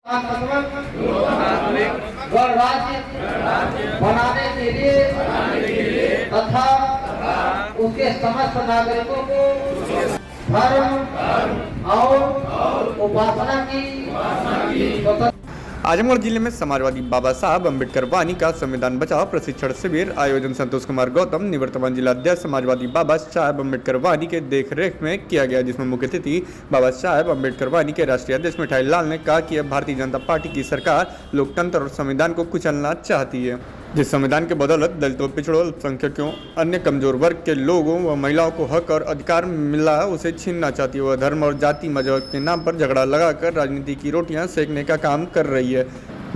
गणराज्य बनाने के लिए तथा उसके समस्त नागरिकों को धर्म और उपासना की आजमगढ़ जिले में समाजवादी बाबा साहब अम्बेडकर वानी का संविधान बचाओ प्रशिक्षण शिविर आयोजन संतोष कुमार गौतम निवर्तमान जिलाध्यक्ष समाजवादी बाबा साहब अम्बेडकर वानी के देखरेख में किया गया, जिसमें मुख्य अतिथि बाबा साहब अम्बेडकर वानी के राष्ट्रीय अध्यक्ष मिठाई लाल ने कहा कि अब भारतीय जनता पार्टी की सरकार लोकतंत्र और संविधान को कुचलना चाहती है, जिस संविधान के बदौलत दलितों, पिछड़ों, अल्पसंख्यकों, अन्य कमजोर वर्ग के लोगों व महिलाओं को हक और अधिकार मिला उसे छीनना चाहती है। वह धर्म और जाति मजहब के नाम पर झगड़ा लगाकर राजनीति की रोटियां सेकने का काम कर रही है।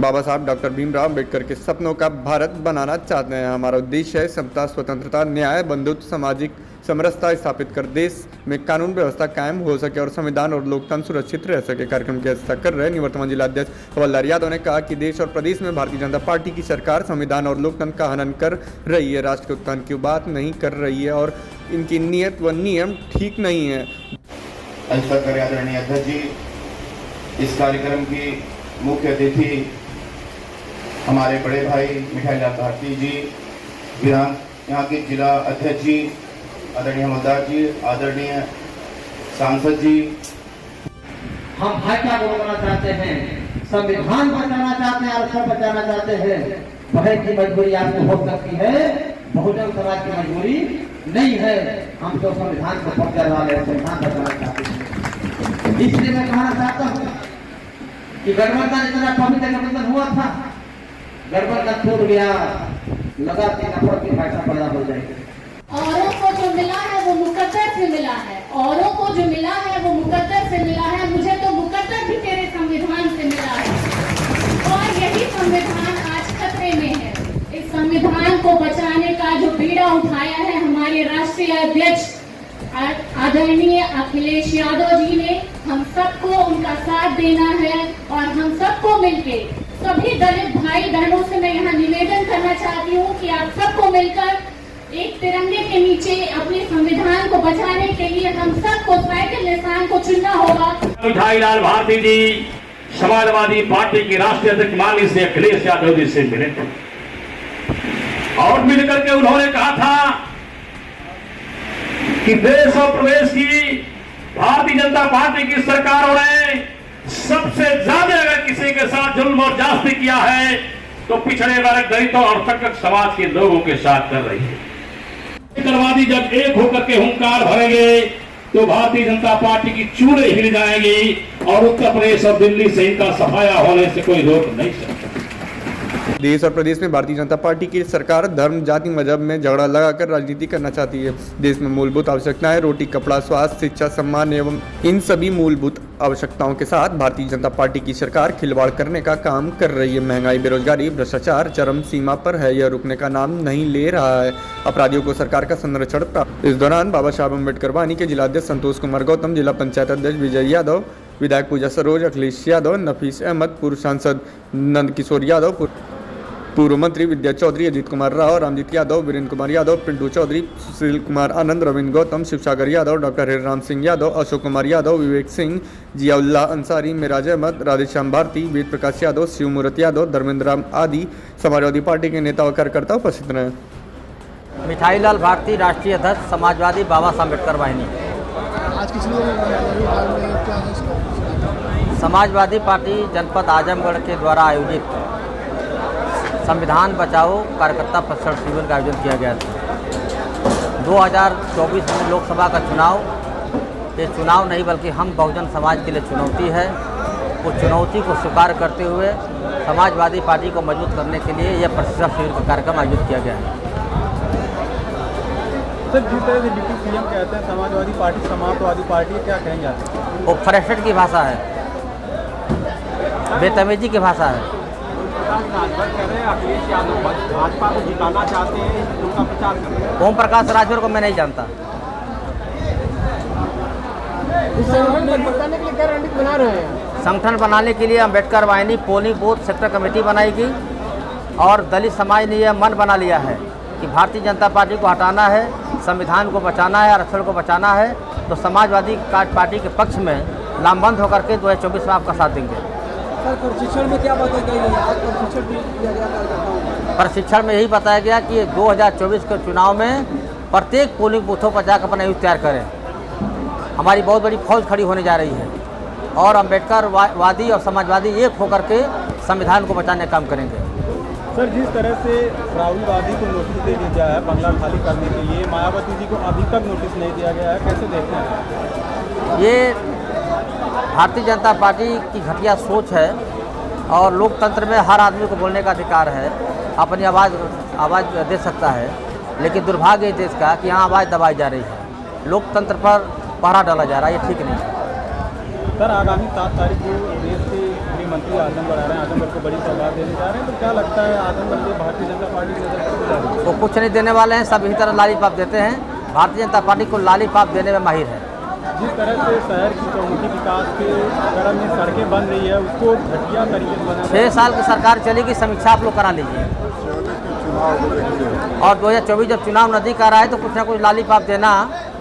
बाबा साहब डॉक्टर भीमराव अम्बेडकर के सपनों का भारत बनाना चाहते हैं। हमारा उद्देश्य है समता, स्वतंत्रता, न्याय, बंधुत्व, सामाजिक समरसता स्थापित कर देश में कानून व्यवस्था कायम हो सके और संविधान और लोकतंत्र सुरक्षित रह सके। कार्यक्रम की अध्यक्षता कर रहे निवर्तमान जिलाध्यक्ष हवलदार यादव ने कहा कि देश और प्रदेश में भारतीय जनता पार्टी की सरकार संविधान और लोकतंत्र का हनन कर रही है, राष्ट्र के उत्थान की बात नहीं कर रही है और इनकी नीयत व नियम ठीक नहीं है। आदरणीय अध्यक्ष जी, इस कार्यक्रम की मुख्य अतिथि हमारे बड़े भाई मिठाई लाल भारती जी, यहाँ के जिला अध्यक्ष जी आदरणीय हवलदार जी, आदरणीय सांसद जी। हम भाषा को बचाना चाहते हैं, संविधान बचाना चाहते हैं, आरक्षण बचाना चाहते हैं। बहन की मजबूरी आपको हो सकती है, बहुजन समाज की मजबूरी नहीं है। हम तो संविधान को पकड़ वाले संविधान बचाना चाहते हैं। इसलिए मैं कहना चाहता हूँ कि गठबंधन इतना पवित्र गठबंधन हुआ था, गठबंधन टूट गया, लगा कि नफरत की भाषा पैदा हो जाएगी। औरों को जो मिला है वो मुकद्दर से मिला है, औरों को जो मिला है वो मुकद्दर से मिला है, मुझे तो मुकद्दर भी तेरे संविधान से मिला है और यही संविधान आज खतरे में है। इस संविधान को बचाने का जो बीड़ा उठाया है हमारे राष्ट्रीय अध्यक्ष आदरणीय अखिलेश यादव जी ने, हम सबको उनका साथ देना है और हम सबको मिलके सभी दलित भाई बहनों से मैं यहाँ निवेदन करना चाहती हूँ कि आप सबको मिलकर एक तिरंगे के नीचे अपने संविधान को बचाने के लिए हम सबको साइकिल निशान को चुनना होगा। मिठाई लाल भारती जी समाजवादी पार्टी के राष्ट्रीय अध्यक्ष माननीय श्री अखिलेश यादव जी से मिले थे और मिलकर के उन्होंने कहा था कि देश और प्रदेश की भारतीय जनता पार्टी की सरकारों ने सबसे ज्यादा अगर किसी के साथ जुल्म और जास्ती किया है तो पिछड़े वर्ग, दलितों और संकट समाज के लोगों के साथ कर रही है। करवादी जब एक होकर के हुंकार भरेंगे तो भारतीय जनता पार्टी की चूड़े हिल जाएंगी और उत्तर प्रदेश और दिल्ली से इनका सफाया होने से कोई रोक नहीं सकता। देश और प्रदेश में भारतीय जनता पार्टी की सरकार धर्म, जाति, मजहब में झगड़ा लगाकर राजनीति करना चाहती है। देश में मूलभूत आवश्यकताएं रोटी, कपड़ा, स्वास्थ्य, शिक्षा, सम्मान एवं इन सभी मूलभूत आवश्यकताओं के साथ भारतीय जनता पार्टी की सरकार खिलवाड़ करने का काम कर रही है। महंगाई, बेरोजगारी, भ्रष्टाचार चरम सीमा पर है, यह रुकने का नाम नहीं ले रहा है। अपराधियों को सरकार का संरक्षण प्राप्त। इस दौरान बाबा साहब अम्बेडकर वानी के जिलाध्यक्ष संतोष कुमार गौतम, जिला पंचायत अध्यक्ष विजय यादव, विधायक पूजा सरोज, अखिलेश यादव, नफीस अहमद, पूर्व सांसद नंद किशोर यादव, पूर्व मंत्री विद्या चौधरी, अजीत कुमार राव, रामजीत यादव, वीरेंद्र कुमार यादव, पिंटू चौधरी, सुशील कुमार आनंद, रविंद्र गौतम, शिवसागर यादव, डॉक्टर हिरराम सिंह यादव, अशोक कुमार यादव, विवेक सिंह, जियाउल्लाह अंसारी, मिराज अहमद, राधेश्याम भारती, वेद प्रकाश यादव, शिवमूर्त यादव, धर्मेंद्र राम आदि समाजवादी पार्टी के नेता व कार्यकर्ता उपस्थित रहे। मिठाई लाल भारती, राष्ट्रीय अध्यक्ष समाजवादी बाबा साहब अम्बेडकर वाहिनी। समाजवादी पार्टी जनपद आजमगढ़ के द्वारा आयोजित संविधान बचाओ कार्यकर्ता प्रशिक्षण शिविर का आयोजन किया गया था। 2024 में लोकसभा का चुनाव, ये चुनाव नहीं बल्कि हम बहुजन समाज के लिए चुनौती है। उस चुनौती को स्वीकार करते हुए समाजवादी पार्टी को मजबूत करने के लिए यह प्रशिक्षण शिविर का कार्यक्रम आयोजित किया गया है। सर, जिस तरह से डिप्टी सीएम कहते हैं समाजवादी पार्टी समाजवादी पार्टी, क्या कहेंगे आप? वो फ्रस्ट्रेट की भाषा है, बेतमीजी की भाषा है। अखिलेश यादव भाजपा को जिताना चाहते हैं, उनका प्रचार कर रहे हैं। ओम प्रकाश राजभर को मैं नहीं जानता। बना रहे हैं संगठन बनाने के लिए अम्बेडकर वाहिनी पोलिंग बूथ सेक्टर कमेटी बनाएगी और दलित समाज ने यह मन बना लिया है कि भारतीय जनता पार्टी को हटाना है, संविधान को बचाना है, आरक्षण को बचाना है, तो समाजवादी पार्टी के पक्ष में लामबंद होकर के 2024 में आपका साथ देंगे। सर प्रशिक्षण में क्या बातें कही गई? आज प्रशिक्षण दिया गया कार्यकर्ताओं। प्रशिक्षण में यही बताया गया कि 2024 के चुनाव में प्रत्येक पोलिंग बूथों पर जाकर अपना यूथ तैयार करें। हमारी बहुत बड़ी फौज खड़ी होने जा रही है और अम्बेडकर वादी और समाजवादी एक होकर के संविधान को बचाने का काम करेंगे। सर जिस तरह से राहुल गांधी को नोटिस दे दिया है बंगला खाली करने के लिए, मायावती जी को अभी तक नोटिस नहीं दिया गया है, कैसे देखते हैं? ये भारतीय जनता पार्टी की घटिया सोच है और लोकतंत्र में हर आदमी को बोलने का अधिकार है, अपनी आवाज़ दे सकता है, लेकिन दुर्भाग्य है देश का कि यहाँ आवाज़ दबाई जा रही है, लोकतंत्र पर पहरा डाला जा रहा है, ये ठीक नहीं है। सर आगामी 7 तारीख को देश के गृह मंत्री आजमगढ़ आ रहे हैं, आजमगढ़ को बड़ी सौगात देने जा रहे हैं, तो क्या लगता है आजमगढ़ से भारतीय जनता पार्टी की नजर कब जा रही है? वो कुछ नहीं देने वाले हैं, सब इसी तरह लालीपाप देते हैं। भारतीय जनता पार्टी को लालीपाप देने में माहिर है। जिस तरह से शहर की चौमुखी विकास के क्रम में सड़कें बन रही है उसको घटिया तरीके से बना 6 साल की सरकार चलेगी, समीक्षा आप लोग करा लीजिए। और 2024 जब चुनाव नज़दीक आ रहा है तो कुछ ना कुछ लालीपाप देना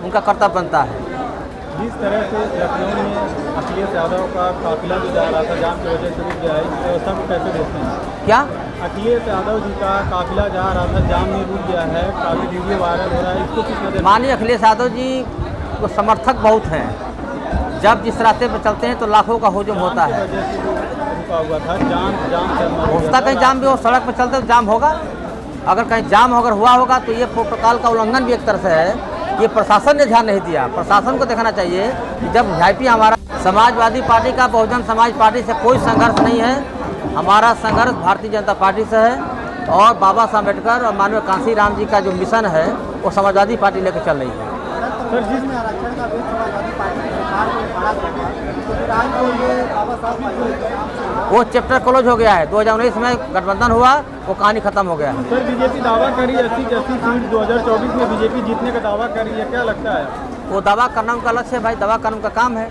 उनका कर्तव्य बनता है। जिस तरह से लखनऊ में अखिलेश यादव का काफिला जो जा रहा था जाम की वजह से रुक गया है, इस व्यवस्था को कैसे देखते हैं? क्या अखिलेश यादव जी का काफिला जा रहा था जाम में रुक गया है, काफी वीडियो वायरल हो रहा है, इसको किस नजर? माननीय अखिलेश यादव जी को समर्थक बहुत हैं, जब जिस रास्ते पर चलते हैं तो लाखों का हुजूम होता है। वजह से रुका हुआ था जाम हो सकता कहीं जाम भी हो, सड़क पर चलते तो जाम होगा। अगर कहीं जाम अगर हुआ होगा तो ये प्रोटोकॉल का उल्लंघन भी एक तरह से है, ये प्रशासन ने ध्यान नहीं दिया। प्रशासन को देखना चाहिए कि जब वीआईपी हमारा समाजवादी पार्टी का बहुजन समाज पार्टी से कोई संघर्ष नहीं है, हमारा संघर्ष भारतीय जनता पार्टी से है और बाबा साहब अम्बेडकर और माननीय कांसी राम जी का जो मिशन है वो समाजवादी पार्टी लेकर चल रही है। सर जिसमें आरक्षण का भी समाजवादी पार्टी सरकार को बढ़ा देगा, तो फिर आज जो ये बाबा साहब वो चैप्टर क्लोज हो गया है। 2019 में गठबंधन हुआ, वो कहानी खत्म हो गया है। सर बीजेपी दावा करी 80 सीट 2024 में बीजेपी जीतने का दावा करी है, क्या लगता है? वो दावा करना उनका लक्ष्य है भाई, दावा करना उनका काम है,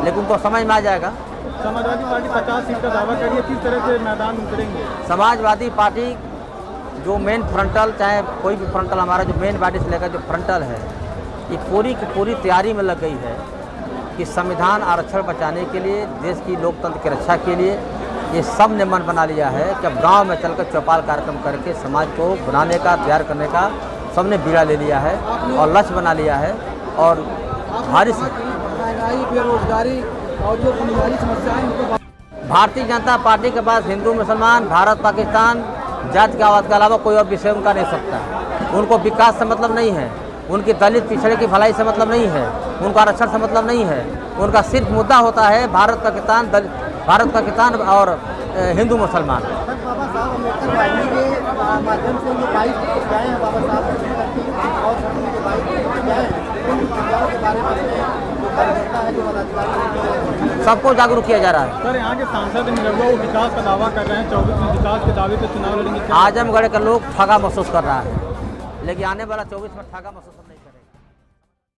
लेकिन उनको समझ में आ जाएगा। समाजवादी पार्टी 50 सीट का दावा करी है, किस तरह से मैदान उतरेंगे? समाजवादी पार्टी जो मेन फ्रंटल, चाहे कोई भी फ्रंटल, हमारा जो मेन बॉडी से लेकर जो फ्रंटल है, ये पूरी की पूरी तैयारी में लग गई है कि संविधान आरक्षण बचाने के लिए, देश की लोकतंत्र की रक्षा के लिए ये सब ने मन बना लिया है कि अब गाँव में चलकर चौपाल कार्यक्रम करके समाज को बनाने का, तैयार करने का सबने बीड़ा ले लिया है और लक्ष्य बना लिया है। और भारी महंगाई, बेरोजगारी और जो बुनियादी समस्याएं, भारतीय जनता पार्टी के पास हिंदू मुसलमान, भारत पाकिस्तान, जातिवाद के अलावा कोई और विषय उनका नहीं सकता। उनको विकास से मतलब नहीं है, उनकी दलित पिछड़े की भलाई से मतलब नहीं है, उनका आरक्षण से मतलब नहीं है। उनका सिर्फ मुद्दा होता है भारत पाकिस्तान और हिंदू मुसलमान। बाबा साहब अम्बेडकर वाहिनी के माध्यम से ये 22 गए हैं, बाबा साहब और के 22 गए हैं, उन विचारों के बारे में जो कार्यकर्ता है, जो पदाधिकारी, सबको जागरूक किया जा रहा है। सर यहाँ के सांसद निरहुआ वो विकास का दावा कर रहे हैं, 24 में विकास के दावे पे चुनाव लड़ेंगे। आजमगढ़ के लोग ठगा महसूस कर रहा है, लेकिन आने वाला 24 में ठगा महसूस